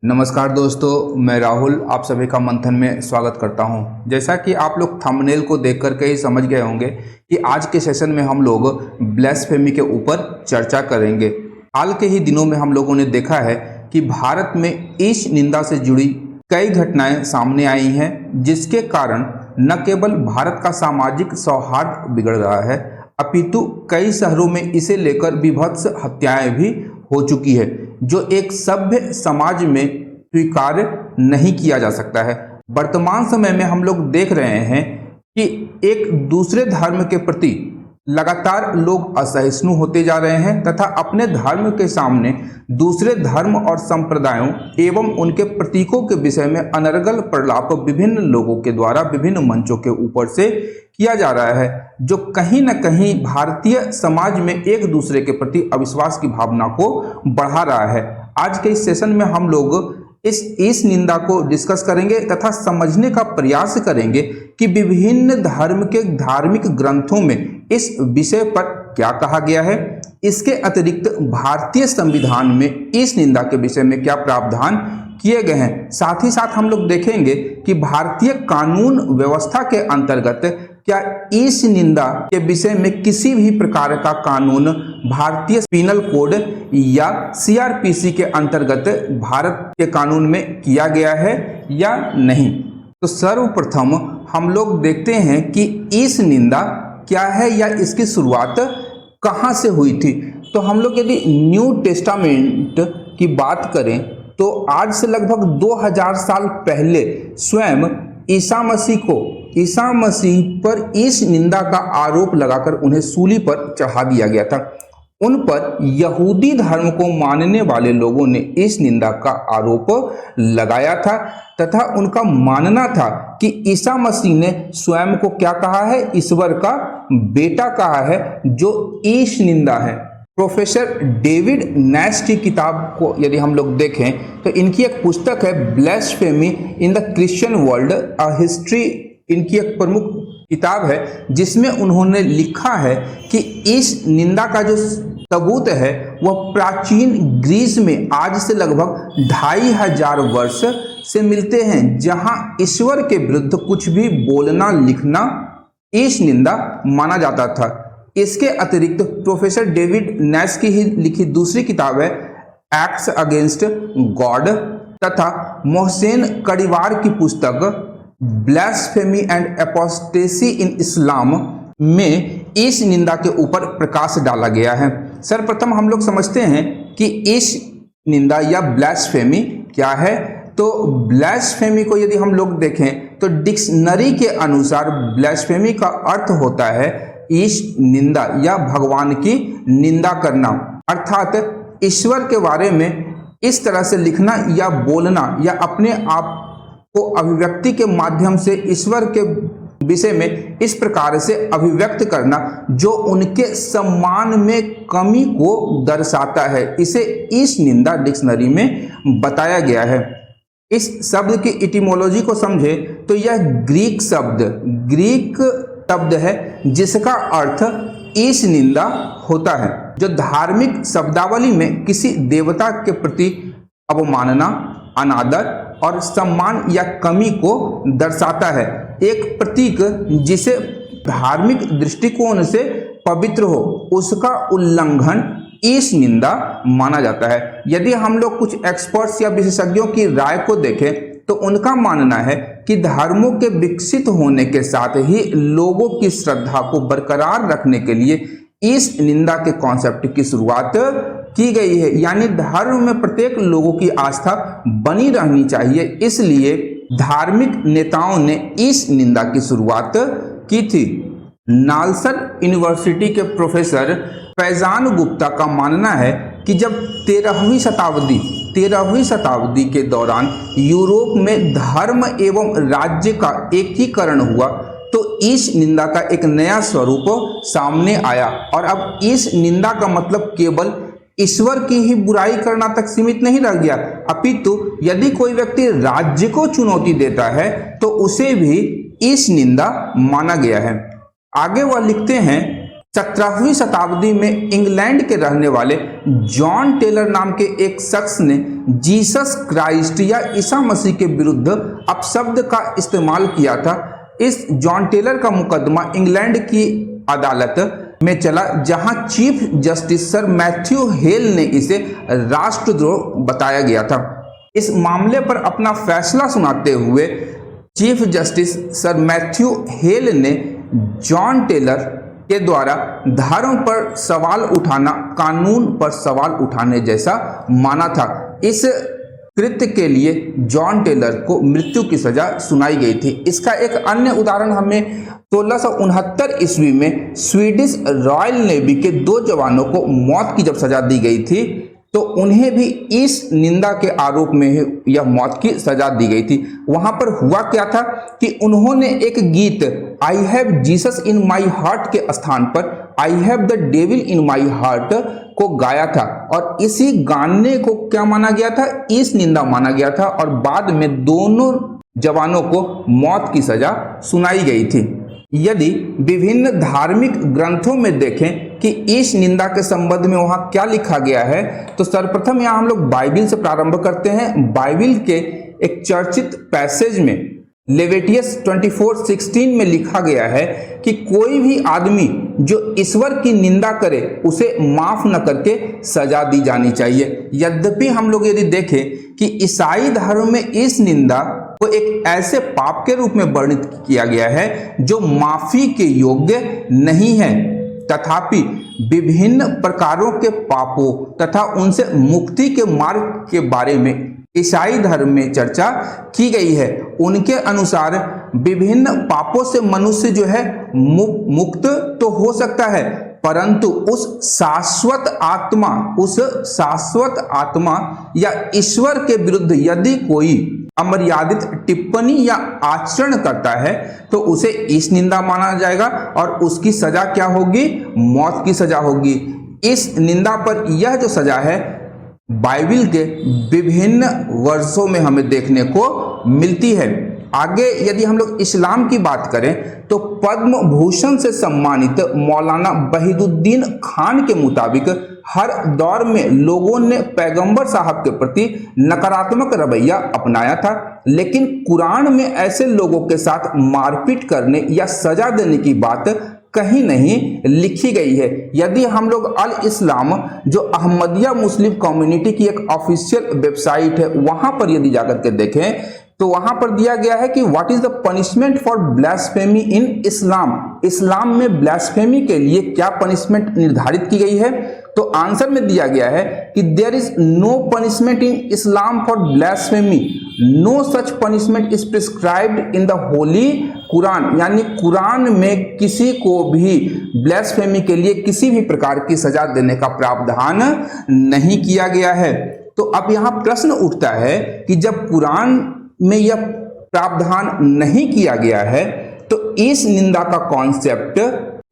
नमस्कार दोस्तों, मैं राहुल आप सभी का मंथन में स्वागत करता हूं। जैसा कि आप लोग थंबनेल को देख करके ही समझ गए होंगे कि आज के सेशन में हम लोग ब्लेस्फेमी के ऊपर चर्चा करेंगे। हाल के ही दिनों में हम लोगों ने देखा है कि भारत में ईश निंदा से जुड़ी कई घटनाएं सामने आई हैं, जिसके कारण न केवल भारत का सामाजिक सौहार्द बिगड़ रहा है, अपितु कई शहरों में इसे लेकर विभत्स हत्याएं भी हो चुकी है, जो एक सभ्य समाज में स्वीकार्य नहीं किया जा सकता है। वर्तमान समय में हम लोग देख रहे हैं कि एक दूसरे धर्म के प्रति लगातार लोग असहिष्णु होते जा रहे हैं तथा अपने धर्म के सामने दूसरे धर्म और संप्रदायों एवं उनके प्रतीकों के विषय में अनर्गल प्रलाप विभिन्न लोगों के द्वारा विभिन्न मंचों के ऊपर से किया जा रहा है, जो कहीं न कहीं भारतीय समाज में एक दूसरे के प्रति अविश्वास की भावना को बढ़ा रहा है। आज के इस सेशन में हम लोग इस निंदा को डिस्कस करेंगे तथा समझने का प्रयास करेंगे कि विभिन्न धर्म के धार्मिक ग्रंथों में इस विषय पर क्या कहा गया है। इसके अतिरिक्त भारतीय संविधान में इस निंदा के विषय में क्या प्रावधान किए गए हैं। साथ ही साथ हम लोग देखेंगे कि भारतीय कानून व्यवस्था के अंतर्गत क्या इस निंदा के विषय में किसी भी प्रकार का कानून भारतीय पिनल कोड या सीआरपीसी के अंतर्गत भारत के कानून में किया गया है या नहीं। तो सर्वप्रथम हम लोग देखते हैं कि इस निंदा क्या है या इसकी शुरुआत कहाँ से हुई थी। तो हम लोग यदि न्यू टेस्टामेंट की बात करें तो आज से लगभग 2000 साल पहले स्वयं ईसा मसीह पर इस निंदा का आरोप लगाकर उन्हें सूली पर चढ़ा दिया गया था। उन पर यहूदी धर्म को मानने वाले लोगों ने इस निंदा का आरोप लगाया था तथा उनका मानना था कि ईसा मसीह ने स्वयं को क्या कहा है, ईश्वर का बेटा कहा है, जो ईश निंदा है। प्रोफेसर डेविड नैश की किताब को यदि हम लोग देखें तो इनकी एक पुस्तक है blasphemy in the Christian world a history. इनकी एक प्रमुख किताब है जिसमें उन्होंने लिखा है कि इस निंदा का जो सबूत है वह प्राचीन ग्रीस में आज से लगभग 2500 वर्ष से मिलते हैं, जहां ईश्वर के विरुद्ध कुछ भी बोलना लिखना इस निंदा माना जाता था। इसके अतिरिक्त प्रोफेसर डेविड नैश की ही लिखी दूसरी किताब है एक्ट्स अगेंस्ट गॉड तथा मोहसेन कड़ीवार की पुस्तक ब्लेस्फेमी एंड एपोस्टेसी इन इस्लाम में इस निंदा के ऊपर प्रकाश डाला गया है। सर्वप्रथम हम लोग समझते हैं कि इस निंदा या ब्लेस्फेमी क्या है। तो ब्लेस्फेमी को यदि हम लोग देखें तो डिक्शनरी के अनुसार ब्लेस्फेमी का अर्थ होता है इस निंदा या भगवान की निंदा करना, अर्थात ईश्वर के बारे में इस तरह से लिखना या बोलना या अपने आप को अभिव्यक्ति के माध्यम से ईश्वर के विषय में इस प्रकार से अभिव्यक्त करना जो उनके सम्मान में कमी को दर्शाता है। इसे इस निंदा डिक्शनरी में बताया गया है। इस शब्द की इटिमोलॉजी को समझे तो यह ग्रीक शब्द है जिसका अर्थ इस निंदा होता है, जो धार्मिक शब्दावली में किसी देवता के प्रति अवमानना, अनादर और सम्मान या कमी को दर्शाता है। एक प्रतीक जिसे धार्मिक दृष्टिकोण से पवित्र हो उसका उल्लंघन इस निंदा माना जाता है। यदि हम लोग कुछ एक्सपर्ट्स या विशेषज्ञों की राय को देखें तो उनका मानना है कि धर्मों के विकसित होने के साथ ही लोगों की श्रद्धा को बरकरार रखने के लिए इस निंदा के कॉन्सेप्ट की शुरुआत की गई है। यानी धर्म में प्रत्येक लोगों की आस्था बनी रहनी चाहिए, इसलिए धार्मिक नेताओं ने इस निंदा की शुरुआत की थी। नालसर यूनिवर्सिटी के प्रोफेसर फैजान गुप्ता का मानना है कि जब 13वीं शताब्दी के दौरान यूरोप में धर्म एवं राज्य का एकीकरण हुआ तो इस निंदा का एक नया स्वरूप सामने आया और अब इस निंदा का मतलब केवल ईश्वर की ही बुराई करना तक सीमित नहीं रह गया, अपितु यदि कोई व्यक्ति राज्य को चुनौती देता है तो उसे भी इस निंदा माना गया है। आगे वह लिखते हैं 17वीं शताब्दी में इंग्लैंड के रहने वाले जॉन टेलर नाम के एक शख्स ने जीसस क्राइस्ट या ईसा मसीह के विरुद्ध अपशब्द का इस्तेमाल किया था। इस जॉन टेलर का मुकदमा इंग्लैंड की अदालत में चला, जहां chief justice sir Matthew hello ने इसे राष्ट्रद्रोह बताया गया था। इस मामले पर अपना फैसला सुनाते हुए chief justice sir Matthew hello ने जॉन टेलर के द्वारा धर्म पर सवाल उठाना कानून पर सवाल उठाने जैसा माना था। इस कृत्य के लिए जॉन टेलर को मृत्यु की सजा सुनाई गई थी। इसका एक अन्य उदाहरण हमें 1669 ईस्वी में स्वीडिश रॉयल नेवी के 2 जवानों को मौत की जब सजा दी गई थी, तो उन्हें भी इस निंदा के आरोप में ही यह मौत की सजा दी गई थी। वहां पर हुआ क्या था कि उन्होंने एक गीत I have Jesus in my heart के स्थान पर I have the devil in my heart को गाया था, और इसी गाने को क्या माना गया था, इस निंदा माना गया था, और बाद में दोनों जवानों को मौत की सजा सुनाई गई थी। यदि विभिन्न धार्मिक ग्रंथों में देखें कि इस निंदा के संबंध में वहां क्या लिखा गया है, तो सर्वप्रथम यहां हम लोग बाइबिल से प्रारंभ करते हैं। बाइबिल के एक चर्चित पैसेज में लेविटियस 24:16 में लिखा गया है कि कोई भी आदमी जो ईश्वर की निंदा करे उसे माफ न करके सजा दी जानी चाहिए। यद्यपि हम लोग यदि देखें कि ईसाई धर्म में इस निंदा को एक ऐसे पाप के रूप में वर्णित किया गया है जो माफी के योग्य नहीं है, तथापि विभिन्न प्रकारों के पापों तथा उनसे मुक्ति के मार्ग के बारे में ईसाई धर्म में चर्चा की गई है। उनके अनुसार विभिन्न पापों से मनुष्य जो है मुक्त तो हो सकता है, परंतु उस शाश्वत आत्मा या ईश्वर के विरुद्ध यदि कोई अमर्यादित टिप्पणी या आचरण करता है तो उसे इस निंदा माना जाएगा और उसकी सजा क्या होगी, मौत की सजा होगी। इस निंदा पर यह जो सजा है बाइबिल के विभिन्न वर्षों में हमें देखने को मिलती है। आगे यदि हम लोग इस्लाम की बात करें तो पद्म भूषण से सम्मानित मौलाना वहीदुद्दीन खान के मुताबिक हर दौर में लोगों ने पैगंबर साहब के प्रति नकारात्मक रवैया अपनाया था, लेकिन कुरान में ऐसे लोगों के साथ मारपीट करने या सजा देने की बात कहीं नहीं लिखी गई है। यदि हम लोग अल इस्लाम जो अहमदिया मुस्लिम कम्युनिटी की एक ऑफिशियल वेबसाइट है वहां पर यदि जाकर के देखें तो वहां पर दिया गया है कि what is the punishment for blasphemy in Islam. Islam में ब्लास्फेमी के लिए क्या पनिशमेंट निर्धारित की गई है, तो आंसर में दिया गया है कि there is no punishment in Islam for blasphemy, no such punishment is prescribed in the holy Quran. यानी कुरान में किसी को भी ब्लास्फेमी के लिए किसी भी प्रकार की सजा देने का प्रावधान नहीं किया गया है। तो अब यहां प्रश्न उठता है कि जब कुरान में यह प्रावधान नहीं किया गया है तो इस निंदा का कॉन्सेप्ट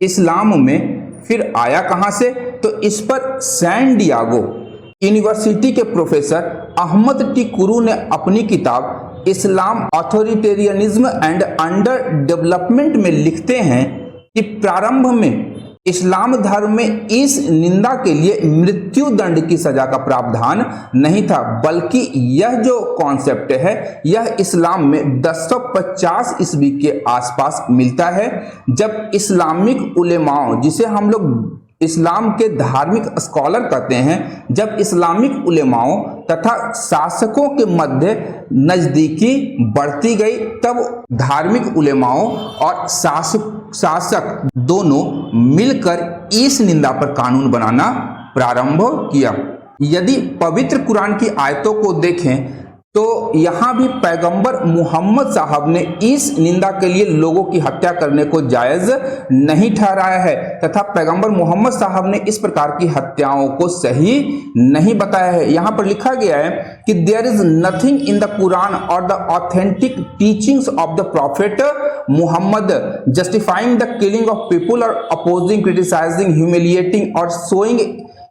इस्लाम में फिर आया कहां से, तो इस पर सैन डियागो यूनिवर्सिटी के प्रोफेसर अहमद टी कुरू ने अपनी किताब इस्लाम ऑथोरिटेरियनिज्म एंड अंडर डेवलपमेंट में लिखते हैं कि प्रारंभ में इस्लाम धर्म में इस निंदा के लिए मृत्यु दंड की सजा का प्रावधान नहीं था, बल्कि यह जो कॉन्सेप्ट है यह इस्लाम में 1050 ईस्वी के आसपास मिलता है, जब इस्लामिक उलेमाओं, जिसे हम लोग इस्लाम के धार्मिक स्कॉलर कहते हैं, जब इस्लामिक उलेमाओं तथा शासकों के मध्य नजदीकी बढ़ती गई तब धार्मिक उलेमाओं और शासक दोनों मिलकर इस निंदा पर कानून बनाना प्रारंभ किया। यदि पवित्र कुरान की आयतों को देखें तो यहाँ भी पैगंबर मोहम्मद साहब ने इस निंदा के लिए लोगों की हत्या करने को जायज नहीं ठहराया है तथा पैगंबर मोहम्मद साहब ने इस प्रकार की हत्याओं को सही नहीं बताया है। यहाँ पर लिखा गया है कि there is nothing in the Quran और the authentic teachings of the prophet Muhammad justifying the killing of people और अपोजिंग, क्रिटिसाइजिंग, ह्यूमिलिएटिंग और showing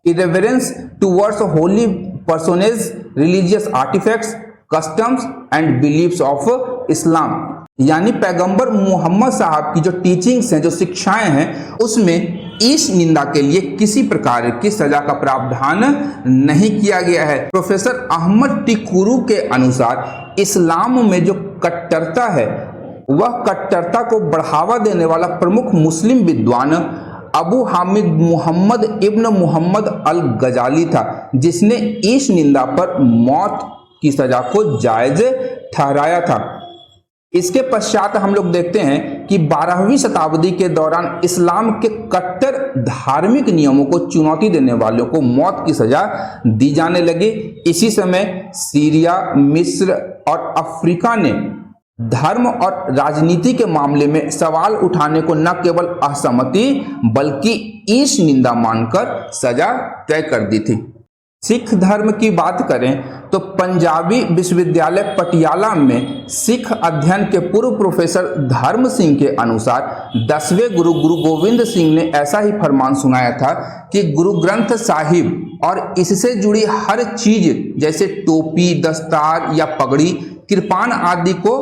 irreverence towards holy personages, religious artifacts, customs and beliefs of Islam। यानी पैगंबर मोहम्मद साहब की जो teachings हैं, जो शिक्षाएं हैं, उसमें इस निंदा के लिए किसी प्रकार की सजा का प्रावधान नहीं किया गया है। प्रोफेसर अहमद टिकुरू के अनुसार इस्लाम में जो कट्टरता है वह कट्टरता को बढ़ावा देने वाला प्रमुख मुस्लिम विद्वान अबू हामिद मुहम्मद इब्न मुहम्मद अल गजाली था, जिसने इस निंदा पर मौत की सजा को जायज ठहराया था। इसके पश्चात हम लोग देखते हैं कि 12वीं शताब्दी के दौरान इस्लाम के कट्टर धार्मिक नियमों को चुनौती देने वालों को मौत की सजा दी जाने लगी। इसी समय सीरिया, मिस्र और अफ्रीका ने धर्म और राजनीति के मामले में सवाल उठाने को न केवल असहमति बल्कि इस निंदा मानकर सजा तय कर दी थी। सिख धर्म की बात करें तो पंजाबी विश्वविद्यालय पटियाला में सिख अध्ययन के पूर्व प्रोफेसर धर्म सिंह के अनुसार 10वें गुरु गोविंद सिंह ने ऐसा ही फरमान सुनाया था कि गुरु ग्रंथ साहिब और इससे जुड़ी हर चीज जैसे टोपी, दस्तार या पगड़ी, कृपान आदि को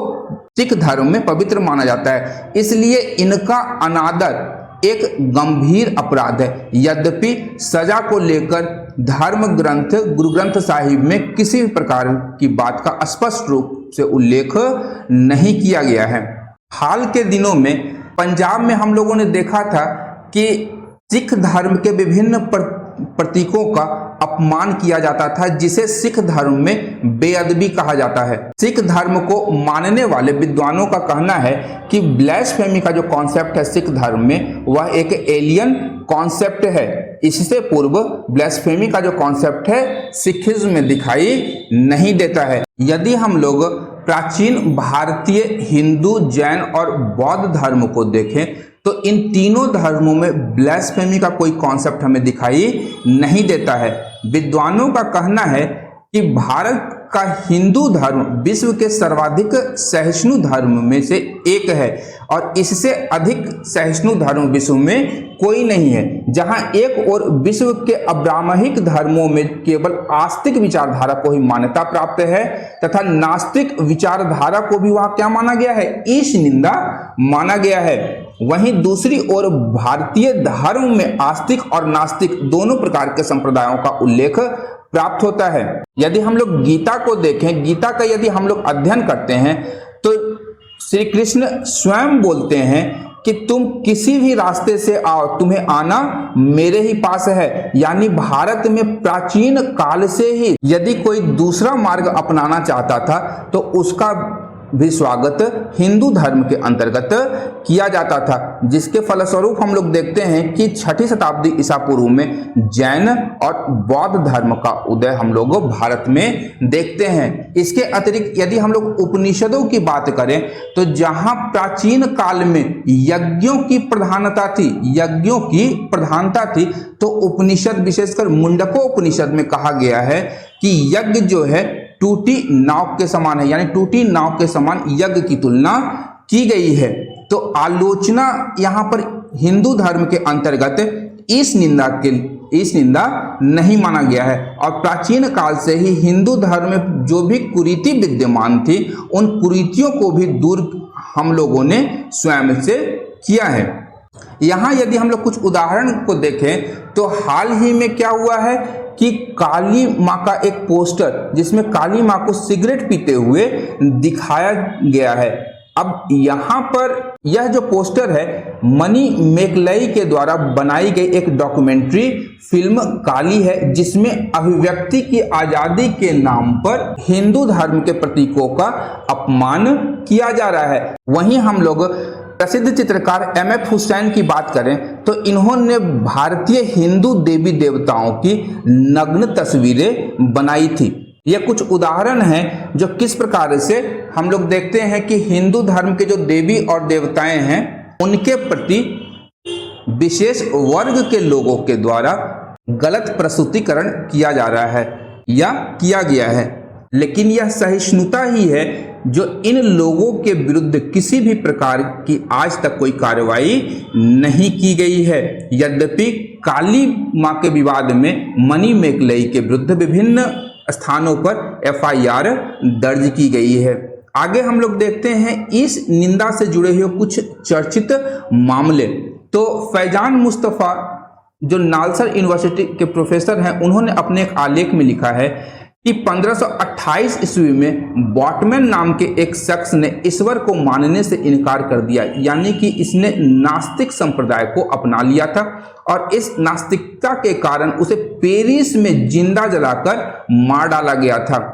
सिख धर्म में पवित्र माना जाता है, इसलिए इनका अनादर एक गंभीर अपराध है। यद्यपि सजा को लेकर धर्म ग्रंथ गुरु ग्रंथ साहिब में किसी भी प्रकार की बात का स्पष्ट रूप से उल्लेख नहीं किया गया है। हाल के दिनों में पंजाब में हम लोगों ने देखा था कि सिख धर्म के विभिन्न प्रतीकों का अपमान किया जाता था, जिसे सिख धर्म में बेअदबी कहा जाता है। सिख धर्म को मानने वाले विद्वानों का कहना है कि ब्लास्फेमी का जो कॉन्सेप्ट है सिख धर्म में वह एक एलियन कॉन्सेप्ट है। इससे पूर्व ब्लास्फेमी का जो कॉन्सेप्ट है सिखिज्म में दिखाई नहीं देता है। यदि हम लोग प्राचीन भारतीय हिंदू, जैन और बौद्ध धर्म को देखें तो इन तीनों धर्मों में ब्लास्फेमी का कोई कॉन्सेप्ट हमें दिखाई नहीं देता है। विद्वानों का कहना है कि भारत का हिंदू धर्म विश्व के सर्वाधिक सहिष्णु धर्म में से एक है और इससे अधिक सहिष्णु धर्म विश्व में कोई नहीं है। जहां एक और विश्व के अब्राह्मणिक धर्मों में केवल आस्तिक विचारधारा को ही मान्यता प्राप्त है तथा नास्तिक विचारधारा को भी वहां क्या माना गया है, ईश निंदा माना गया है। वहीं दूसरी ओर भारतीय धर्म में आस्तिक और नास्तिक दोनों प्रकार के संप्रदायों का उल्लेख प्राप्त होता है। यदि हम लोग गीता को देखें, गीता का यदि हम लोग अध्ययन करते हैं तो श्री कृष्ण स्वयं बोलते हैं कि तुम किसी भी रास्ते से आओ, तुम्हें आना मेरे ही पास है। यानी भारत में प्राचीन काल से ही यदि कोई दूसरा मार्ग अपनाना चाहता था तो उसका भी स्वागत हिंदू धर्म के अंतर्गत किया जाता था, जिसके फलस्वरूप हम लोग देखते हैं कि 6ठी शताब्दी ईसा पूर्व में जैन और बौद्ध धर्म का उदय हम लोग भारत में देखते हैं। इसके अतिरिक्त यदि हम लोग उपनिषदों की बात करें तो जहां प्राचीन काल में यज्ञों की प्रधानता थी तो उपनिषद विशेषकर मुंडको उपनिषद में कहा गया है कि यज्ञ जो है टूटी नाव के समान है, यानी टूटी नाव के समान यज्ञ की तुलना की गई है। तो आलोचना यहाँ पर हिंदू धर्म के अंतर्गत इस निंदा नहीं माना गया है और प्राचीन काल से ही हिंदू धर्म में जो भी कुरीति विद्यमान थी उन कुरीतियों को भी दूर हम लोगों ने स्वयं से किया है। यहाँ यदि हम लोग कुछ उदाहरण को देखें तो हाल ही में क्या हुआ है कि काली माँ का एक पोस्टर जिसमें काली माँ को सिगरेट पीते हुए दिखाया गया है। अब यहाँ पर यह जो पोस्टर है मनी मैकलई के द्वारा बनाई गई एक डॉक्यूमेंट्री फिल्म काली है, जिसमें अभिव्यक्ति की आजादी के नाम पर हिंदू धर्म के प्रतीकों का अपमान किया जा रहा है। वहीं हम लोग प्रसिद्ध चित्रकार M.F. हुसैन की बात करें तो इन्होंने भारतीय हिंदू देवी देवताओं की नग्न तस्वीरें बनाई थी। ये कुछ उदाहरण हैं जो किस प्रकार से हम लोग देखते हैं कि हिंदू धर्म के जो देवी और देवताएं हैं उनके प्रति विशेष वर्ग के लोगों के द्वारा गलत प्रस्तुतिकरण किया जा रहा है या किया गया है। लेकिन यह सहिष्णुता ही है जो इन लोगों के विरुद्ध किसी भी प्रकार की आज तक कोई कार्रवाई नहीं की गई है। यद्यपि काली मां के विवाद में मनी मैकलई के विरुद्ध विभिन्न स्थानों पर FIR दर्ज की गई है। आगे हम लोग देखते हैं इस निंदा से जुड़े हुए कुछ चर्चित मामले। तो फैजान मुस्तफ़ा जो नालसर यूनिवर्सिटी के प्रोफेसर हैं, उन्होंने अपने एक आलेख में लिखा है कि 1528 ईस्वी में बॉटमैन नाम के एक शख्स ने ईश्वर को मानने से इनकार कर दिया, यानी कि इसने नास्तिक संप्रदाय को अपना लिया था और इस नास्तिकता के कारण उसे पेरिस में जिंदा जलाकर मार डाला गया था।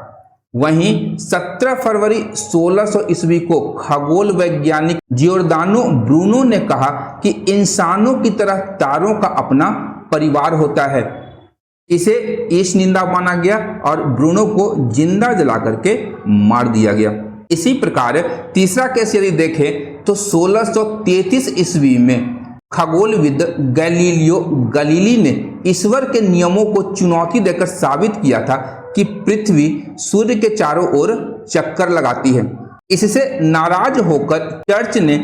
वहीं 17 फरवरी 1600 ईस्वी को खगोल वैज्ञानिक जियोर्दानो ब्रूनो ने कहा कि इंसानों की तरह तारों का अपना परिवार होता है। इसे ईश निंदा माना गया और ब्रूनो को जिंदा जला करके मार दिया गया। इसी प्रकार तीसरा केस यदि देखें तो 1633 ईस्वी में खगोलविद गैलीलियो गैलीली ने ईश्वर के नियमों को चुनौती देकर साबित किया था कि पृथ्वी सूर्य के चारों ओर चक्कर लगाती है। इससे नाराज होकर चर्च ने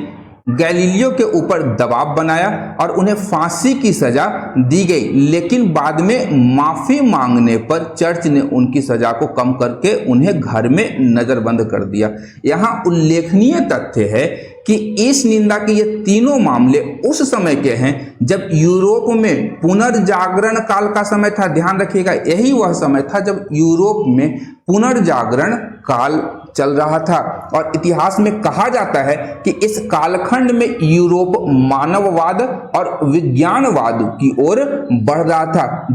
गैलीलियो के ऊपर दबाव बनाया और उन्हें फांसी की सजा दी गई, लेकिन बाद में माफी मांगने पर चर्च ने उनकी सजा को कम करके उन्हें घर में नजरबंद कर दिया। यहाँ उल्लेखनीय तथ्य है कि इस निंदा के ये तीनों मामले उस समय के हैं जब यूरोप में पुनर्जागरण काल का समय था। ध्यान रखिएगा, यही वह समय था जब यूरोप में पुनर्जागरण काल चल रहा था और इतिहास में कहा जाता है कि इस कालखंड में यूरोप मानववाद और विज्ञानवाद की ओर बढ़ रहा था।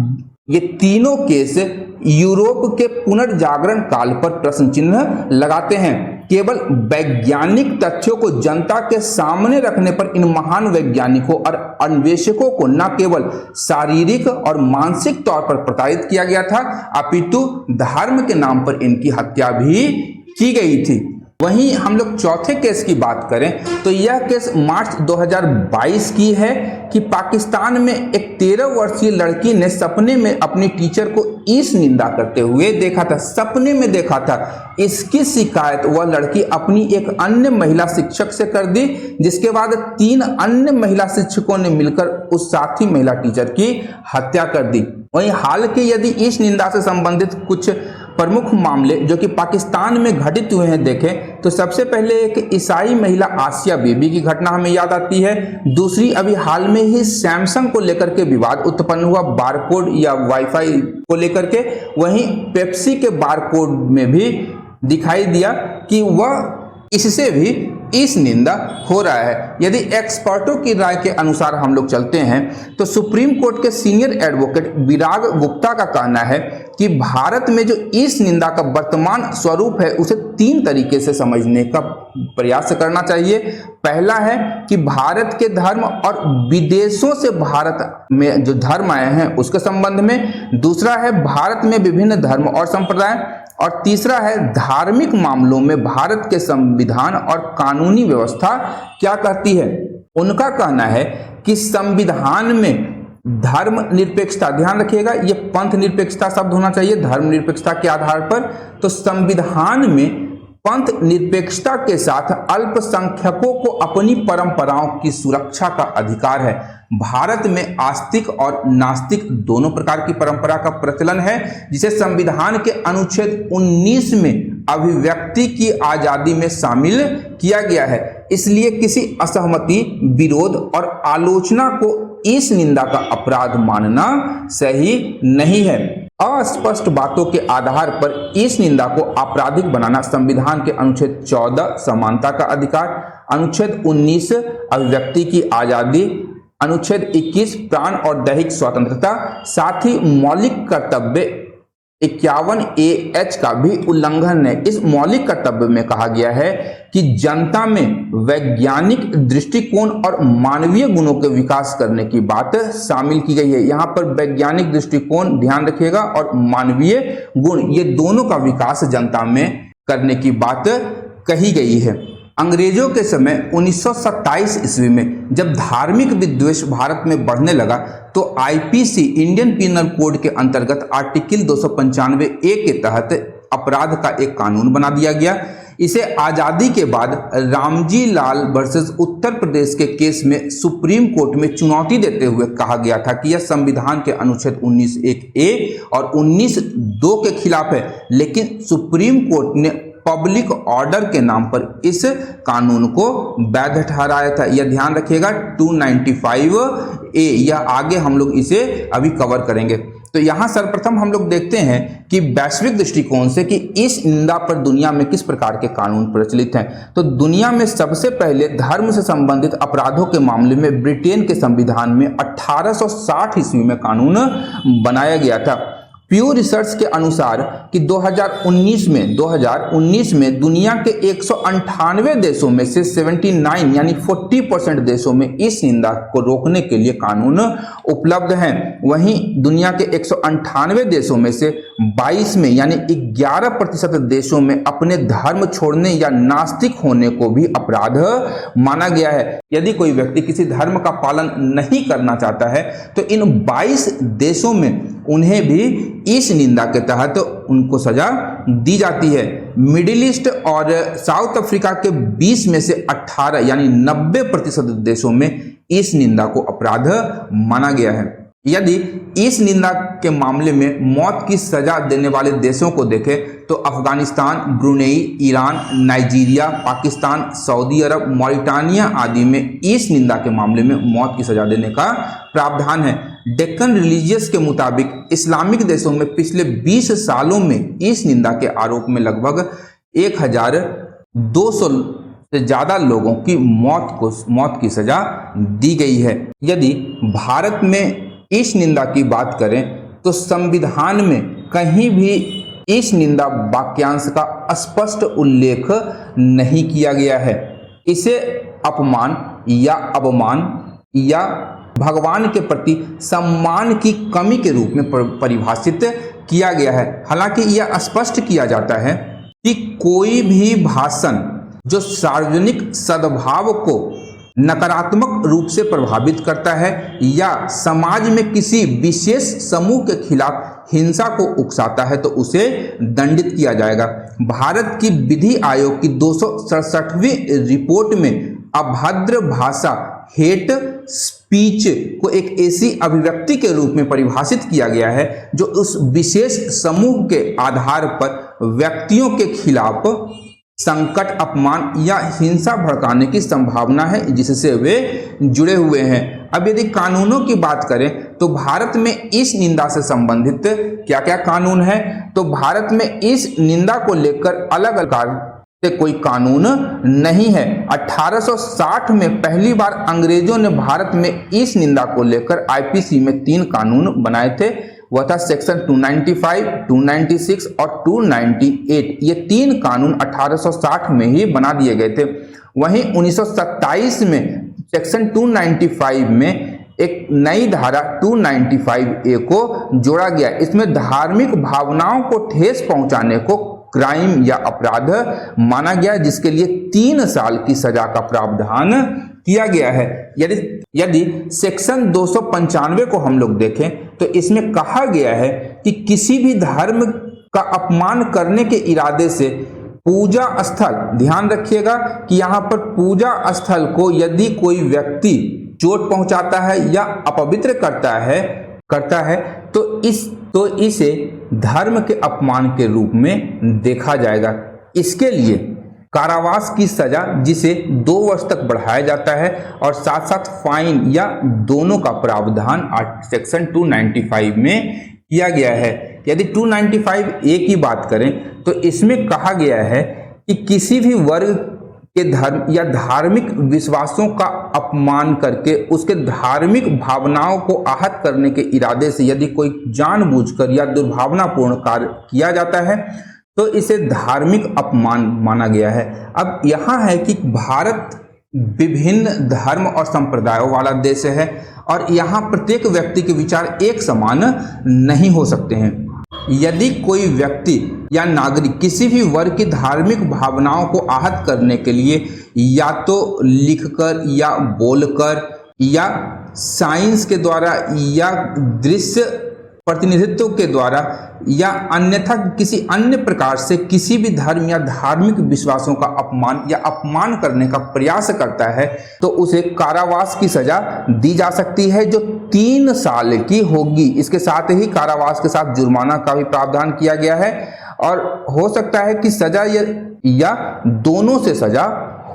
ये तीनों केस यूरोप के पुनर्जागरण काल पर प्रश्न चिन्ह लगाते हैं। केवल वैज्ञानिक तथ्यों को जनता के सामने रखने पर इन महान वैज्ञानिकों और अन्वेषकों को न केवल शारीरिक और मानसिक तौर पर प्रताड़ित किया गया था, अपितु धर्म के नाम पर इनकी हत्या भी की गई थी। वहीं हम लोग चौथे केस की बात करें तो यह केस मार्च 2022 की है कि पाकिस्तान में एक 13 वर्षीय लड़की ने सपने में अपनी टीचर को ईश निंदा करते हुए देखा था। सपने में देखा था। इसकी शिकायत वह लड़की अपनी एक अन्य महिला शिक्षक से कर दी, जिसके बाद 3 अन्य महिला शिक्षकों ने मिलकर उस साथी महिला टीचर की हत्या कर दी। वहीं हाल के यदि ईश निंदा से संबंधित कुछ प्रमुख मामले जो कि पाकिस्तान में घटित हुए हैं देखें तो सबसे पहले एक ईसाई महिला आसिया बीबी की घटना हमें याद आती है। दूसरी अभी हाल में ही सैमसंग को लेकर के विवाद उत्पन्न हुआ बारकोड या वाईफाई को लेकर के। वहीं पेप्सी के बारकोड में भी दिखाई दिया कि वह इससे भी इस निंदा हो रहा है। यदि एक्सपर्टों की राय के अनुसार हम लोग चलते हैं तो सुप्रीम कोर्ट के सीनियर एडवोकेट विराग गुप्ता का कहना है कि भारत में जो इस निंदा का वर्तमान स्वरूप है उसे 3 तरीके से समझने का प्रयास करना चाहिए। पहला है कि भारत के धर्म और विदेशों से भारत में जो धर्म आए हैं उसके संबंध में। दूसरा है भारत में विभिन्न धर्म और संप्रदाय। और तीसरा है धार्मिक मामलों में भारत के संविधान और कानूनी व्यवस्था क्या कहती है। उनका कहना है कि संविधान में धर्म निरपेक्षता, ध्यान रखिएगा ये पंथ निरपेक्षता शब्द होना चाहिए धर्म निरपेक्षता के आधार पर। तो संविधान में पंथ निरपेक्षता के साथ अल्पसंख्यकों को अपनी परंपराओं की सुरक्षा का अधिकार है। भारत में आस्तिक और नास्तिक दोनों प्रकार की परंपरा का प्रचलन है, जिसे संविधान के अनुच्छेद 19 में अभिव्यक्ति की आजादी में शामिल किया गया है। इसलिए किसी असहमति, विरोध और आलोचना को इस निंदा का अपराध मानना सही नहीं है। अस्पष्ट बातों के आधार पर इस निंदा को आपराधिक बनाना संविधान के अनुच्छेद 14 समानता का अधिकार, अनुच्छेद 19 अभिव्यक्ति की आजादी, अनुच्छेद 21 प्राण और दैहिक स्वतंत्रता, साथ ही मौलिक कर्तव्य 51A(H) का भी उल्लंघन है। इस मौलिक कर्तव्य में कहा गया है कि जनता में वैज्ञानिक दृष्टिकोण और मानवीय गुणों के विकास करने की बात शामिल की गई है। यहाँ पर वैज्ञानिक दृष्टिकोण ध्यान रखिएगा और मानवीय गुण, ये दोनों का विकास जनता में करने की बात कही गई है। अंग्रेजों के समय 1927 ईस्वी में जब धार्मिक विद्वेष भारत में बढ़ने लगा तो आईपीसी इंडियन पिनल कोड के अंतर्गत आर्टिकल 295A के तहत अपराध का एक कानून बना दिया गया। इसे आजादी के बाद रामजी लाल वर्सेस उत्तर प्रदेश के केस में सुप्रीम कोर्ट में चुनौती देते हुए कहा गया था कि यह संविधान के अनुच्छेद 19(1)A और 19(2) के खिलाफ है। लेकिन सुप्रीम कोर्ट ने पब्लिक ऑर्डर के नाम पर इस कानून को वैध ठहराया था। यह ध्यान रखिएगा 295A, यह आगे हम लोग इसे अभी कवर करेंगे। तो यहां सर्वप्रथम हम लोग देखते हैं कि वैश्विक दृष्टिकोण से कि इस निंदा पर दुनिया में किस प्रकार के कानून प्रचलित हैं। तो दुनिया में सबसे पहले धर्म से संबंधित अपराधों के मामले में ब्रिटेन के संविधान में 1860 ईस्वी में कानून बनाया गया था। प्यू रिसर्च के अनुसार कि 2019 में दुनिया के 198 देशों में से 79 यानी 40% देशों में इस निंदा को रोकने के लिए कानून उपलब्ध हैं। वहीं दुनिया के 198 देशों में से 22 में यानी 11% देशों में अपने धर्म छोड़ने या नास्तिक होने को भी अपराध माना गया है। यदि कोई व्यक्ति किसी धर्म का पालन नहीं करना चाहता है तो इन 22 देशों में उन्हें भी इस निंदा के तहत उनको सजा दी जाती है। मिडिल ईस्ट और साउथ अफ्रीका के 20 में से 18 यानी 90% देशों में इस निंदा को अपराध माना गया है। यदि इस निंदा के मामले में मौत की सजा देने वाले देशों को देखें तो Afghanistan, Brunei, Iran, Nigeria, Pakistan, Saudi Arab, Mauritania आदि में इस निंदा के मामले में मौत की सजा देने का प्रावधान है। डेक्कन रिलीजियस के मुताबिक इस्लामिक देशों में पिछले 20 सालों में इस निंदा के आरोप में लगभग 1200 से ज्यादा लोगों की मौत की सजा दी गई है। यदि भारत में इस निंदा की बात करें तो संविधान में कहीं भी इस निंदा वाक्यांश का स्पष्ट उल्लेख नहीं किया गया है। इसे अपमान या अवमान या भगवान के प्रति सम्मान की कमी के रूप में परिभाषित किया गया है। हालांकि यह स्पष्ट किया जाता है कि कोई भी भाषण जो सार्वजनिक सद्भाव को नकारात्मक रूप से प्रभावित करता है या समाज में किसी विशेष समूह के खिलाफ हिंसा को उकसाता है तो उसे दंडित किया जाएगा। भारत की विधि आयोग की 267वीं रिपोर्ट में अभद्र भाषा हेट स्पीच को एक ऐसी अभिव्यक्ति के रूप में परिभाषित किया गया है जो उस विशेष समूह के आधार पर व्यक्तियों के खिलाफ संकट, अपमान या हिंसा भड़काने की संभावना है जिससे वे जुड़े हुए हैं। अब यदि कानूनों की बात करें तो भारत में इस निंदा से संबंधित क्या क्या कानून है, तो भारत में इस निंदा को लेकर अलग अलग से कोई कानून नहीं है। 1860 में पहली बार अंग्रेजों ने भारत में इस निंदा को लेकर आईपीसी में 3 कानून बनाए थे। वह था सेक्शन 295, 296 और 298। ये 3 कानून 1860 में ही बना दिए गए थे। वहीं 1927 में सेक्शन 295 में एक नई धारा 295A को जोड़ा गया। इसमें धार्मिक भावनाओं को ठेस पहुंचाने को क्राइम या अपराध माना गया, जिसके लिए 3 साल की सजा का प्रावधान किया गया है। यदि सेक्शन 295 को हम लोग देखें तो इसमें कहा गया है कि किसी भी धर्म का अपमान करने के इरादे से पूजा स्थल, ध्यान रखिएगा कि यहाँ पर पूजा स्थल को यदि कोई व्यक्ति चोट पहुंचाता है या अपवित्र करता है तो इसे धर्म के अपमान के रूप में देखा जाएगा। इसके लिए कारावास की सजा जिसे 2 वर्ष तक बढ़ाया जाता है और साथ साथ फाइन या दोनों का प्रावधान सेक्शन 295 में किया गया है। यदि 295A की बात करें तो इसमें कहा गया है कि किसी भी वर्ग के धर्म या धार्मिक विश्वासों का अपमान करके उसके धार्मिक भावनाओं को आहत करने के इरादे से यदि कोई जानबूझकर या दुर्भावनापूर्ण कार्य किया जाता है तो इसे धार्मिक अपमान माना गया है। अब यहाँ है कि भारत विभिन्न धर्म और संप्रदायों वाला देश है और यहाँ प्रत्येक व्यक्ति के विचार एक समान नहीं हो सकते हैं। यदि कोई व्यक्ति या नागरिक किसी भी वर्ग की धार्मिक भावनाओं को आहत करने के लिए या तो लिखकर या बोलकर या साइंस के द्वारा या दृश्य प्रतिनिधित्व के द्वारा या अन्यथा किसी अन्य प्रकार से किसी भी धर्म या धार्मिक विश्वासों का अपमान करने का प्रयास करता है तो उसे कारावास की सजा दी जा सकती है जो 3 साल की होगी। इसके साथ ही कारावास के साथ जुर्माना का भी प्रावधान किया गया है और हो सकता है कि सजा या दोनों से सजा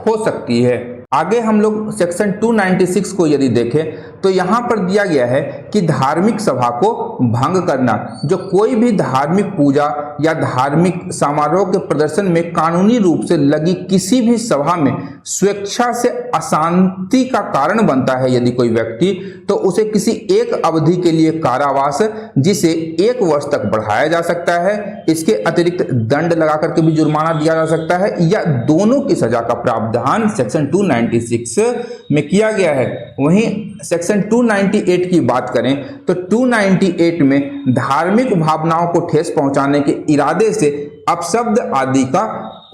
हो सकती है। आगे हम लोग सेक्शन 296 को यदि देखें तो यहाँ पर दिया गया है कि धार्मिक सभा को भंग करना, जो कोई भी धार्मिक पूजा या धार्मिक समारोह के प्रदर्शन में कानूनी रूप से लगी किसी भी सभा में स्वेच्छा से अशांति का कारण बनता है यदि कोई व्यक्ति, तो उसे किसी एक अवधि के लिए कारावास जिसे 1 वर्ष तक बढ़ाया जा सकता है, इसके अतिरिक्त दंड लगा करके भी जुर्माना दिया जा सकता है, या दोनों की सजा का प्रावधान सेक्शन 296 में किया गया है। वहीं सेक्शन 298 की बात करें तो 298 में धार्मिक भावनाओं को ठेस पहुंचाने के इरादे से अपशब्द आदि का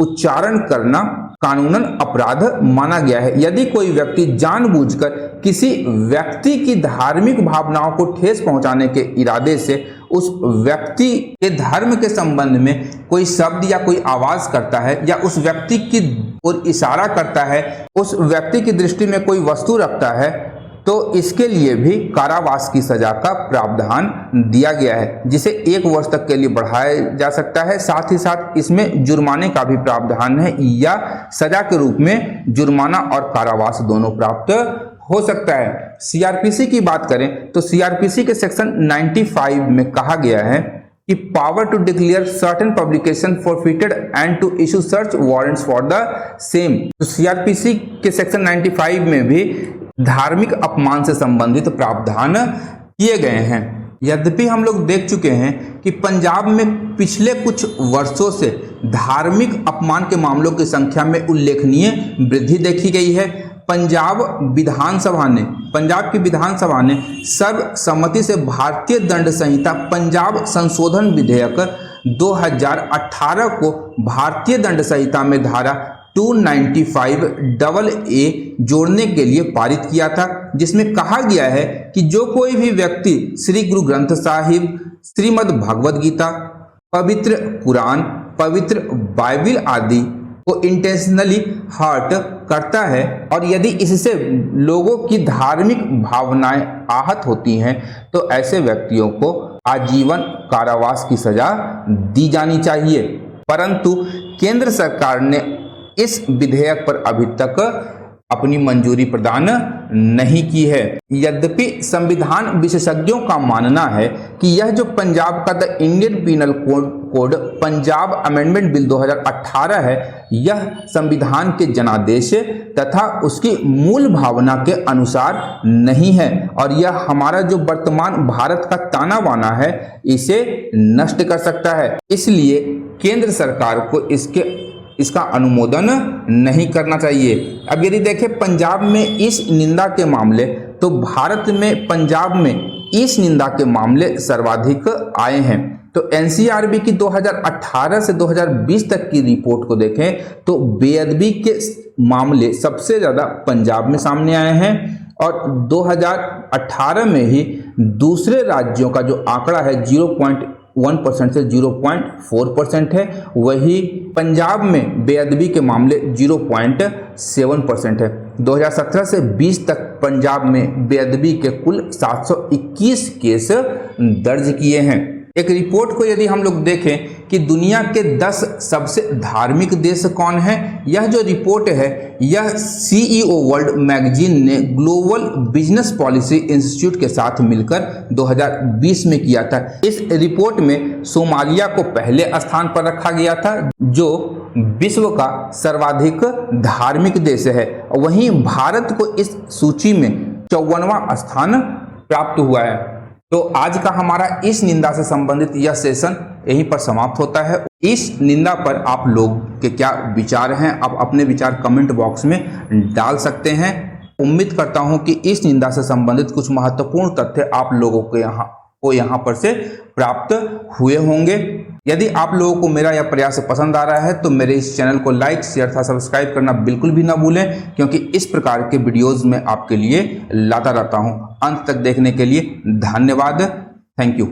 उच्चारण करना कानूनन अपराध माना गया है। यदि कोई व्यक्ति जानबूझकर किसी व्यक्ति की धार्मिक भावनाओं को ठेस पहुंचाने के इरादे से उस व्यक्ति के धर्म के संबंध में कोई शब्द या कोई आवाज करता है, या उस व्यक्ति की ओर इशारा करता है, उस व्यक्ति की दृष्टि में कोई वस्तु रखता है, तो इसके लिए भी कारावास की सजा का प्रावधान दिया गया है, जिसे 1 वर्ष तक के लिए बढ़ाया जा सकता है। साथ ही साथ इसमें जुर्माने का भी प्रावधान है, या सजा के रूप में जुर्माना और कारावास दोनों प्राप्त हो सकता है। सीआरपीसी की बात करें तो सीआरपीसी के सेक्शन 95 में कहा गया है कि power to declare certain publication forfeited and to issue search warrants for the same. तो सीआरपीसी के सेक्शन 95 में भी धार्मिक अपमान से संबंधित प्रावधान किए गए हैं। यद्यपि हम लोग देख चुके हैं कि पंजाब में पिछले कुछ वर्षों से धार्मिक अपमान के मामलों की संख्या में उल्लेखनीय वृद्धि देखी गई है। पंजाब की विधानसभा ने सर्वसम्मति से भारतीय दंड संहिता पंजाब संशोधन विधेयक 2018 को भारतीय दंड संहिता में धारा 295AA जोड़ने के लिए पारित किया था, जिसमें कहा गया है कि जो कोई भी व्यक्ति श्री गुरु ग्रंथ साहिब, श्रीमद् भगवद गीता, पवित्र कुरान, पवित्र बाइबिल आदि को इंटेंशनली हर्ट करता है और यदि इससे लोगों की धार्मिक भावनाएं आहत होती हैं, तो ऐसे व्यक्तियों को आजीवन कारावास की सजा दी जानी चाहिए। परंतु केंद्र सरकार ने इस विधेयक पर अभी तक अपनी मंजूरी प्रदान नहीं की है। यद्यपि संविधान विशेषज्ञों का मानना है कि यह जो पंजाब का the Indian penal code Punjab amendment bill 2018 है, यह संविधान के जनादेश तथा उसकी मूल भावना के अनुसार नहीं है, और यह हमारा जो वर्तमान भारत का ताना बाना है इसे नष्ट कर सकता है। इसलिए केंद्र सरकार को इसका अनुमोदन नहीं करना चाहिए। अब यदि देखें पंजाब में इस निंदा के मामले, तो भारत में पंजाब में इस निंदा के मामले सर्वाधिक आए हैं। तो एनसीआरबी की 2018 से 2020 तक की रिपोर्ट को देखें तो बेअदबी के मामले सबसे ज्यादा पंजाब में सामने आए हैं, और 2018 में ही दूसरे राज्यों का जो आंकड़ा है 0.1% से 0.4% है, वही पंजाब में बेअदबी के मामले 0.7% है। 2017 से 20 तक पंजाब में बेअदबी के कुल 721 केस दर्ज किए हैं। एक रिपोर्ट को यदि हम लोग देखें कि दुनिया के 10 सबसे धार्मिक देश कौन हैं, यह जो रिपोर्ट है यह CEO वर्ल्ड मैगजीन ने ग्लोबल बिजनेस पॉलिसी इंस्टीट्यूट के साथ मिलकर 2020 में किया था। इस रिपोर्ट में सोमालिया को पहले स्थान पर रखा गया था, जो विश्व का सर्वाधिक धार्मिक देश है। वहीं भारत को इस सूची में 54वां स्थान प्राप्त हुआ है। तो आज का हमारा इस निंदा से संबंधित यह सेशन यहीं पर समाप्त होता है। इस निंदा पर आप लोग के क्या विचार हैं, आप अपने विचार कमेंट बॉक्स में डाल सकते हैं। उम्मीद करता हूं कि इस निंदा से संबंधित कुछ महत्वपूर्ण तथ्य आप लोगों को यहाँ पर से प्राप्त हुए होंगे। यदि आप लोगों को मेरा यह प्रयास पसंद आ रहा है तो मेरे इस चैनल को लाइक, शेयर तथा सब्सक्राइब करना बिल्कुल भी ना भूलें, क्योंकि इस प्रकार के वीडियोस में आपके लिए लाता रहता हूं। अंत तक देखने के लिए धन्यवाद। Thank you.